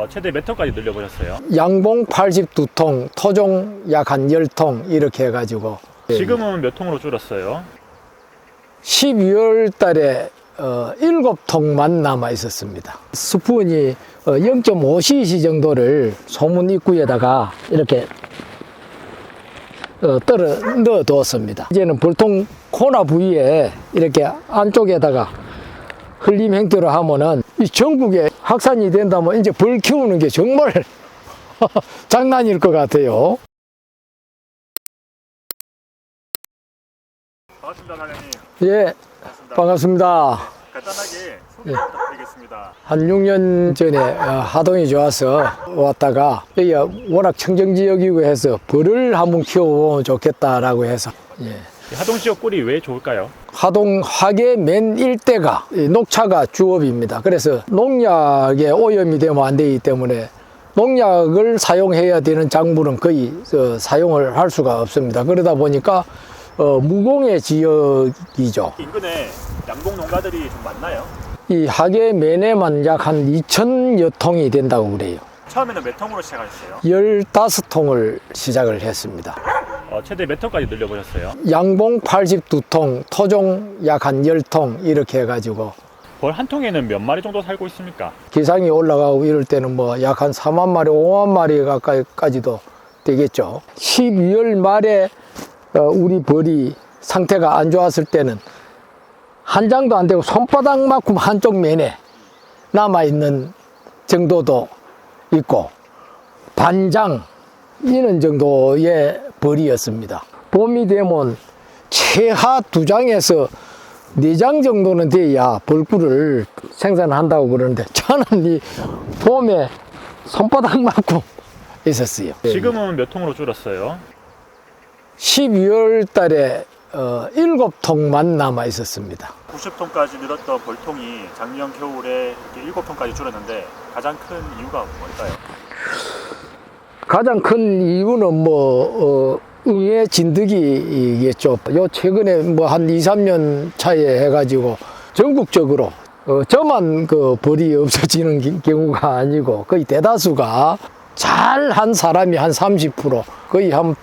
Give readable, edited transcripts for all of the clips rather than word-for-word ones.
최대 몇 톤까지 늘려보셨어요? 양봉 82통, 토종 약 한 10통 이렇게 해가지고 지금은 몇 통으로 줄었어요? 12월 달에 7통만 남아 있었습니다. 스푼이 0.5cc 정도를 소문 입구에다가 이렇게 넣어 두었습니다. 이제는 볼통 코나 부위에 이렇게 안쪽에다가 흘림 행태로 하면은 이 전국에 확산이 된다면 이제 벌 키우는 게 정말 장난일 것 같아요. 반갑습니다, 사장님. 예, 반갑습니다. 간단하게 소개 부탁드리겠습니다. 한 6년 전에 하동이 좋아서 왔다가 여기가 워낙 청정지역이고 해서 벌을 한번 키워보면 좋겠다라고 해서 하동 지역 꿀이 왜 좋을까요? 하동 화계 맨 일대가 녹차가 주업입니다. 그래서 농약에 오염이 되면 안 되기 때문에 농약을 사용해야 되는 작물은 거의 사용을 할 수가 없습니다. 그러다 보니까 무공해 지역이죠. 인근에 양봉 농가들이 좀 많나요? 이 하계 맨에만 약 한 2,000여 통이 된다고 그래요. 처음에는 몇 통으로 시작하셨어요? 15통을 시작을 했습니다. 최대 몇 톤까지 늘려보셨어요? 양봉 82통, 토종 약 한 10통 이렇게 해가지고 벌 한 통에는 몇 마리 정도 살고 있습니까? 기상이 올라가고 이럴 때는 뭐 약 한 4만 마리, 5만 마리 가까이까지도 되겠죠. 12월 말에 우리 벌이 상태가 안 좋았을 때는 한 장도 안 되고 손바닥만큼 한쪽 면에 남아있는 정도도 있고 반장 이런 정도의 벌이었습니다. 봄이 되면 최하 2장에서 4장 정도는 돼야 벌꿀을 생산한다고 그러는데 저는 이 봄에 손바닥만큼 있었어요. 지금은 몇 통으로 줄었어요? 12월 달에 7통만 남아 있었습니다. 90톤까지 늘었던 벌통이 작년 겨울에 이렇게 7톤까지 줄었는데 가장 큰 이유가 뭘까요? 가장 큰 이유는 응애 진드기겠죠. 요 최근에 한 2, 3년 차에 해가지고 전국적으로 저만 그 벌이 없어지는 경우가 아니고 거의 대다수가 잘한 사람이 한 30%, 거의 한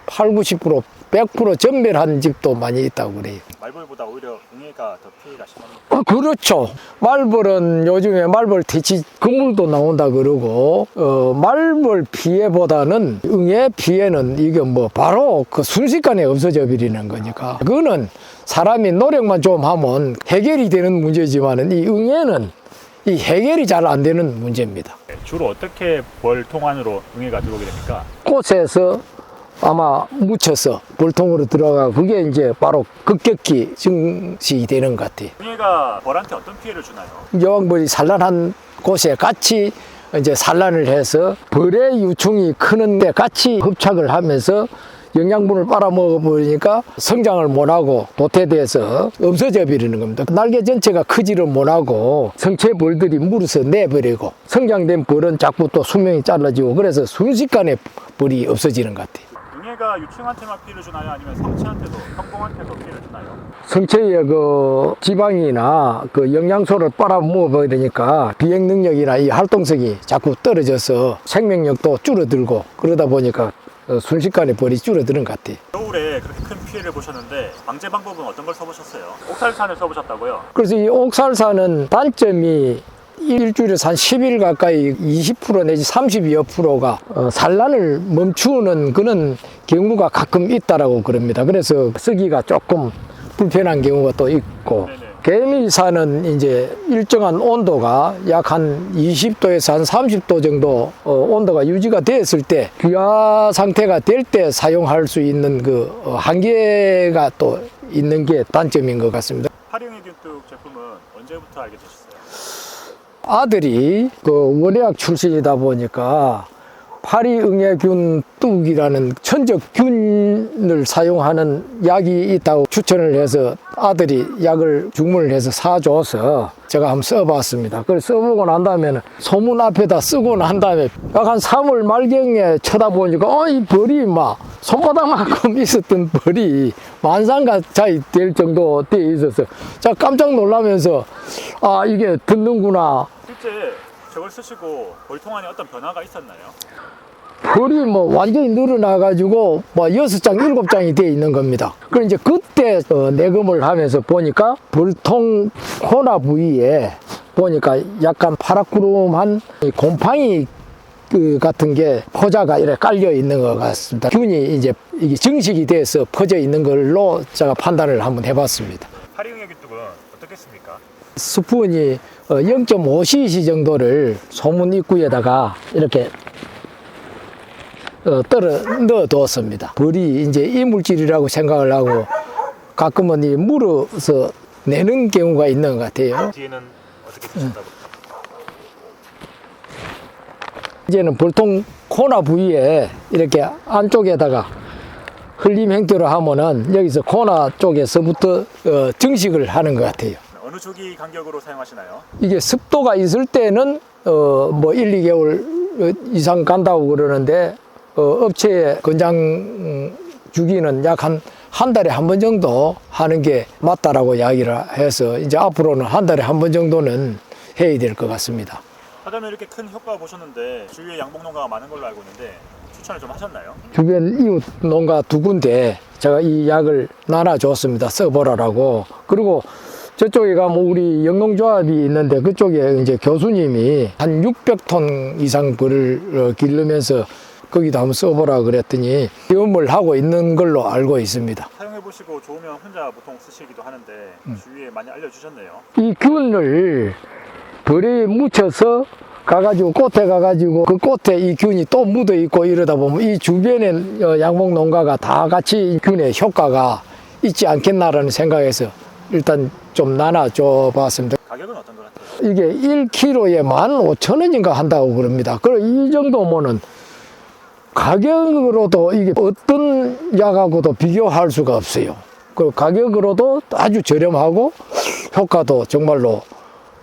8, 90%, 100% 전멸한 집도 많이 있다고 그래요. 말벌보다 오히려 응애가 더 피해가 심합니다. 그렇죠. 말벌은 요즘에 말벌 퇴치 그물도 나온다 그러고 말벌 피해보다는 응애 피해는 이게 바로 그 순식간에 없어져 버리는 거니까 그거는 사람이 노력만 좀 하면 해결이 되는 문제지만은 이 응애는 이 해결이 잘 안 되는 문제입니다. 주로 어떻게 벌통 안으로 응애가 들어오게 됩니까? 꽃에서 아마 묻혀서 벌통으로 들어가 그게 이제 바로 급격히 증식이 되는 것 같아요. 응애가 벌한테 어떤 피해를 주나요? 여왕벌이 산란한 곳에 같이 이제 산란을 해서 벌의 유충이 크는데 같이 흡착을 하면서 영양분을 빨아먹어 버리니까 성장을 못하고 도태돼서 없어져 버리는 겁니다. 날개 전체가 크지를 못하고 성체 벌들이 물어서 내버리고 성장된 벌은 자꾸 또 수명이 짧아지고 그래서 순식간에 벌이 없어지는 것 같아요. 응애가 유충한테만 피해를 주나요? 아니면 성체한테도, 성공한테도 피해를 주나요? 성체의 그 지방이나 그 영양소를 빨아먹어 버리니까 비행 능력이나 이 활동성이 자꾸 떨어져서 생명력도 줄어들고 그러다 보니까 순식간에 벌이 줄어드는 것 같아요. 겨울에 그렇게 큰 피해를 보셨는데 방제 방법은 어떤 걸 써보셨어요? 옥살산을 써보셨다고요? 그래서 이 옥살사는 단점이 일주일에서 한 10일 가까이 20% 내지 30여 프로가 산란을 멈추는 그런 경우가 가끔 있다라고 그럽니다. 그래서 쓰기가 조금 불편한 경우가 또 있고 네네. 개미사는 이제 일정한 온도가 약 한 20도에서 한 30도 정도 온도가 유지가 됐을 때 귀화 상태가 될 때 사용할 수 있는 그 한계가 또 있는 게 단점인 것 같습니다. 파리응애균뚝 제품은 언제부터 알게 되셨어요? 아들이 그 원예학 출신이다 보니까 파리응애균 뚝이라는 천적균을 사용하는 약이 있다고 추천을 해서 아들이 약을 주문을 해서 사줘서 제가 한번 써봤습니다. 그걸 써보고 난 다음에는 소문 앞에다 쓰고 난 다음에 약 한 3월 말경에 쳐다보니까 이 벌이 막 손바닥만큼 있었던 벌이 만상가차이 될 정도 돼 있어서 제가 깜짝 놀라면서 이게 듣는구나. 실제 저걸 쓰시고 벌통 안에 어떤 변화가 있었나요? 벌이 뭐 완전히 늘어나가지고 뭐 6장, 7장이 돼 있는 겁니다. 그럼 이제 그때 내검을 하면서 보니까 벌통 코나 부위에 보니까 약간 파랗구름한 곰팡이 같은 게 포자가 이렇게 깔려 있는 것 같습니다. 균이 이제 이게 증식이 돼서 퍼져 있는 걸로 제가 판단을 한번 해봤습니다. 파리응애균뚝은 어떻겠습니까? 스푼이 0.5cc 정도를 소문 입구에다가 이렇게 넣어 두었습니다. 벌이 이제 이물질이라고 생각을 하고 가끔은 이 물어서 내는 경우가 있는 것 같아요. 뒤에는 어떻게 쓰셨다고? 이제는 벌통 코나 부위에 이렇게 안쪽에다가 흘림 형태로 하면은 여기서 코나 쪽에서부터 증식을 하는 것 같아요. 어느 주기 간격으로 사용하시나요? 이게 습도가 있을 때는 뭐 1, 2개월 이상 간다고 그러는데 업체의 권장 주기는 약 한 달에 한 번 정도 하는 게 맞다라고 이야기를 해서 이제 앞으로는 한 달에 한 번 정도는 해야 될 것 같습니다. 하다면 이렇게 큰 효과 보셨는데 주위에 양봉 농가가 많은 걸로 알고 있는데 추천을 좀 하셨나요? 주변 이웃 농가 2군데 제가 이 약을 나눠줬습니다. 써보라라고. 그리고 저쪽에 가면 우리 영농조합이 있는데 그쪽에 이제 교수님이 한 600톤 이상 벌을 기르면서 거기도 한번 써보라 그랬더니 시험을 하고 있는 걸로 알고 있습니다. 사용해보시고 좋으면 혼자 보통 쓰시기도 하는데 주위에 많이 알려주셨네요. 이 균을 벌에 묻혀서 가가지고 꽃에 가가지고 그 꽃에 이 균이 또 묻어 있고 이러다 보면 이 주변에 양봉 농가가 다 같이 균의 효과가 있지 않겠나라는 생각에서 일단 좀 나눠줘 봤습니다. 가격은 어떤 것 같아요? 이게 1kg에 15,000원인가 한다고 그럽니다. 그럼 이 정도면은 가격으로도 이게 어떤 약하고도 비교할 수가 없어요. 그 가격으로도 아주 저렴하고 효과도 정말로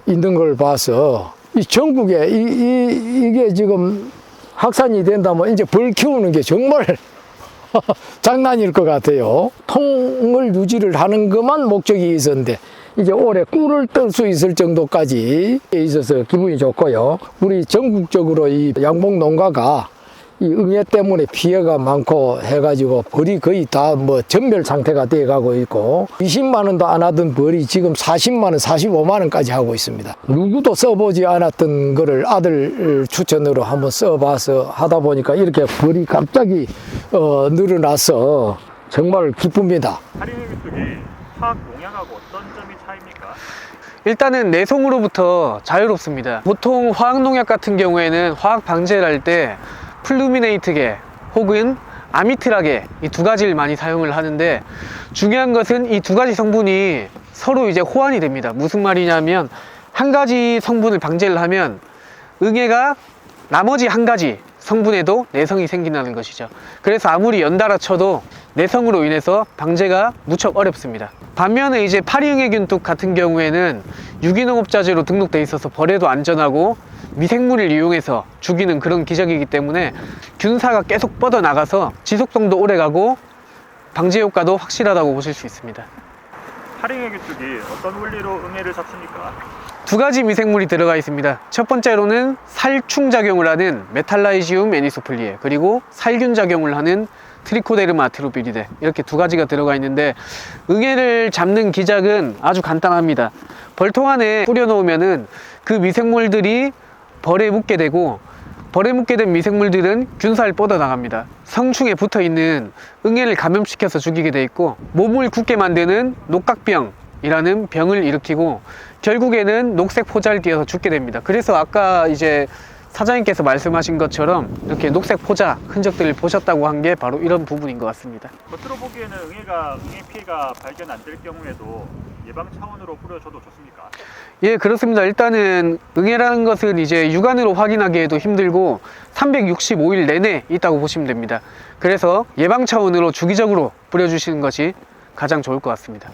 있는 걸 봐서 이 전국에 이게 지금 확산이 된다면 이제 벌 키우는 게 정말 장난일 것 같아요. 통을 유지를 하는 것만 목적이 있었는데 이제 올해 꿀을 뜰 수 있을 정도까지 있어서 기분이 좋고요. 우리 전국적으로 이 양봉 농가가 이 응애 때문에 피해가 많고 해가지고 벌이 거의 다 뭐 전멸 상태가 돼 가고 있고 20만 원도 안 하던 벌이 지금 40만 원, 45만 원까지 하고 있습니다. 누구도 써보지 않았던 거를 아들 추천으로 한번 써봐서 하다 보니까 이렇게 벌이 갑자기 늘어나서 정말 기쁩니다. 파리응애균뚝이 화학 농약하고 어떤 점이 차이입니까? 일단은 내성으로부터 자유롭습니다. 보통 화학농약 같은 경우에는 화학 방제를 할 때 플루미네이트계 혹은 아미트라계 이 두 가지를 많이 사용을 하는데 중요한 것은 이 두 가지 성분이 서로 이제 호환이 됩니다. 무슨 말이냐면 한 가지 성분을 방제를 하면 응애가 나머지 한 가지 성분에도 내성이 생긴다는 것이죠. 그래서 아무리 연달아 쳐도 내성으로 인해서 방제가 무척 어렵습니다. 반면에 이제 파리응애균뚝 같은 경우에는 유기농업자재로 등록돼 있어서 벌에도 안전하고 미생물을 이용해서 죽이는 그런 기적이기 때문에 균사가 계속 뻗어나가서 지속성도 오래가고 방제 효과도 확실하다고 보실 수 있습니다. 파리응애균뚝이 어떤 원리로 응애를 잡습니까? 두 가지 미생물이 들어가 있습니다. 첫 번째로는 살충 작용을 하는 메탈라이지움 애니소플리에, 그리고 살균 작용을 하는 트리코데르마 아트로비리데, 이렇게 두 가지가 들어가 있는데 응애를 잡는 기작은 아주 간단합니다. 벌통 안에 뿌려 놓으면은 그 미생물들이 벌에 묻게 되고, 벌에 묻게 된 미생물들은 균사를 뻗어 나갑니다. 성충에 붙어 있는 응애를 감염시켜서 죽이게 돼 있고, 몸을 굳게 만드는 녹각병이라는 병을 일으키고 결국에는 녹색 포자를 띄어서 죽게 됩니다. 그래서 아까 이제 사장님께서 말씀하신 것처럼 이렇게 녹색 포자 흔적들을 보셨다고 한 게 바로 이런 부분인 것 같습니다. 겉으로 보기에는 응애 피해가 발견 안 될 경우에도 예방 차원으로 뿌려줘도 좋습니까? 예, 그렇습니다. 일단은 응애라는 것은 이제 육안으로 확인하기에도 힘들고 365일 내내 있다고 보시면 됩니다. 그래서 예방 차원으로 주기적으로 뿌려주시는 것이 가장 좋을 것 같습니다.